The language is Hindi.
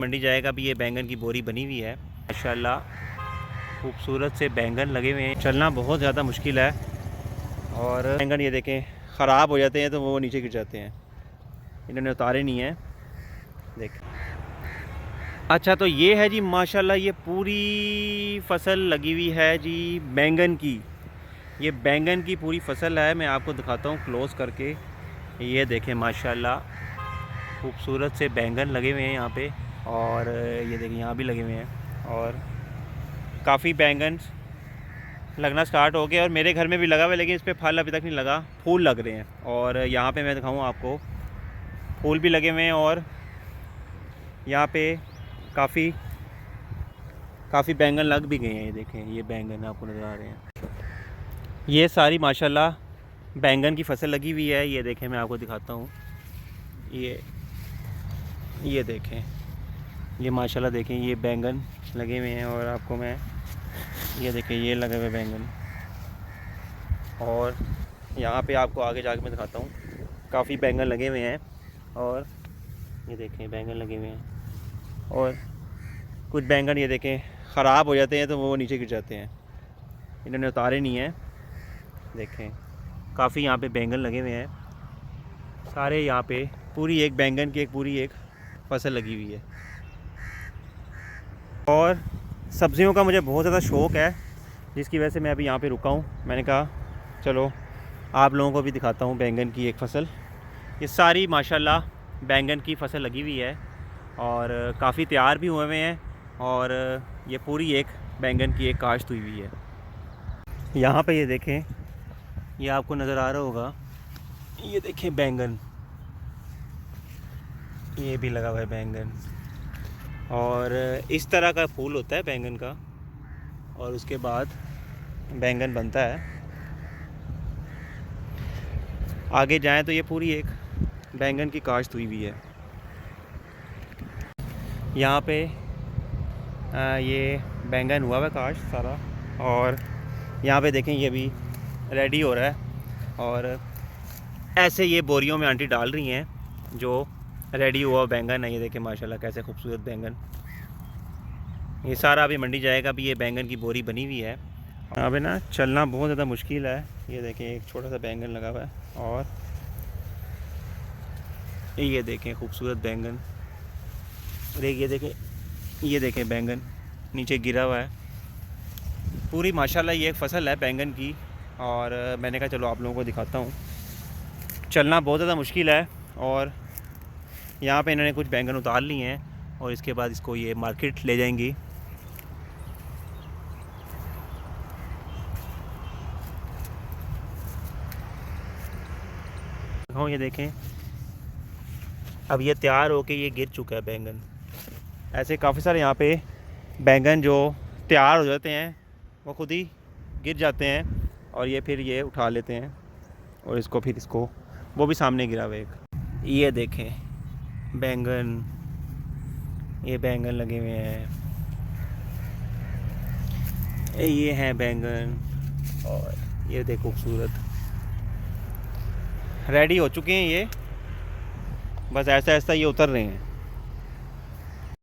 मंडी जाएगा भी। ये बैंगन की बोरी बनी हुई है माशाल्लाह, खूबसूरत से बैंगन लगे हुए हैं। चलना बहुत ज़्यादा मुश्किल है और बैंगन ये देखें ख़राब हो जाते हैं तो वो नीचे गिर जाते हैं, इन्होंने उतारे नहीं हैं। देख अच्छा, तो ये है जी माशाल्लाह, ये पूरी फसल लगी हुई है जी बैंगन की। ये बैंगन की पूरी फसल है, मैं आपको दिखाता हूँ क्लोज़ करके। ये देखें माशाल्लाह, खूबसूरत से बैंगन लगे हुए हैं यहाँ पे, और ये देखिए यहाँ भी लगे हुए हैं और काफ़ी बैंगन लगना स्टार्ट हो गए। और मेरे घर में भी लगा हुआ है लेकिन इस पर फल अभी तक नहीं लगा, फूल लग रहे हैं। और यहाँ पे मैं दिखाऊँ आपको, फूल भी लगे हुए हैं और यहाँ पे काफ़ी बैंगन लग भी गए हैं। ये देखें, ये बैंगन आपको नज़र आ रहे हैं। ये सारी माशाल्लाह बैंगन की फसल लगी हुई है। ये देखें, मैं आपको दिखाता हूँ। ये देखें, ये माशाल्लाह देखें, ये बैंगन लगे हुए हैं। और आपको मैं ये देखें, ये लगे हुए बैंगन, और यहाँ पे आपको आगे जाके मैं दिखाता हूँ, काफ़ी बैंगन लगे हुए हैं। और ये देखें बैंगन लगे हुए हैं, और कुछ बैंगन ये देखें ख़राब हो जाते हैं तो वो नीचे गिर जाते हैं, इन्होंने उतारे नहीं हैं। देखें काफ़ी यहाँ पे बैंगन लगे हुए हैं सारे। यहाँ पे पूरी एक बैंगन की पूरी एक फसल लगी हुई है। और सब्ज़ियों का मुझे बहुत ज़्यादा शौक़ है, जिसकी वजह से मैं अभी यहाँ पे रुका हूँ। मैंने कहा चलो आप लोगों को भी दिखाता हूँ बैंगन की एक फसल। ये सारी माशाल्लाह बैंगन की फसल लगी हुई है और काफ़ी तैयार भी हुए हुए हैं, और ये पूरी एक बैंगन की एक काश्त हुई हुई है। यहाँ पे ये देखें, ये आपको नज़र आ रहा होगा, ये देखें बैंगन, ये भी लगा हुआ है बैंगन। और इस तरह का फूल होता है बैंगन का, और उसके बाद बैंगन बनता है। आगे जाएं तो ये पूरी एक बैंगन की काश्त हुई हुई है। यहाँ पे ये बैंगन हुआ हुआ काश्त सारा, और यहाँ पे देखें ये भी रेडी हो रहा है। और ऐसे ये बोरियों में आंटी डाल रही हैं जो रेडी हुआ बैंगन है। ये देखें माशाल्लाह कैसे खूबसूरत बैंगन, ये सारा अभी मंडी जाएगा भी। ये बैंगन की बोरी बनी हुई है। यहाँ पे ना चलना बहुत ज़्यादा मुश्किल है। ये देखें एक छोटा सा बैंगन लगा हुआ है, और ये देखें खूबसूरत बैंगन। ये देखें बैंगन नीचे गिरा हुआ है। पूरी माशाल्लाह ये एक फसल है बैंगन की, और मैंने कहा चलो आप लोगों को दिखाता हूँ। चलना बहुत ज़्यादा मुश्किल है, और यहाँ पे इन्होंने कुछ बैंगन उतार लिए हैं, और इसके बाद इसको ये मार्केट ले जाएंगी। ये देखें, अब ये तैयार होके ये गिर चुका है बैंगन। ऐसे काफ़ी सारे यहाँ पे बैंगन जो तैयार हो जाते हैं वो खुद ही गिर जाते हैं, और ये फिर ये उठा लेते हैं, और इसको वो भी सामने गिरा हुआ एक। ये देखें बैंगन, ये बैंगन लगे हुए हैं, ये हैं बैंगन, और ये देखो खूबसूरत रेडी हो चुके हैं ये, बस ऐसा ऐसा ये उतर रहे हैं।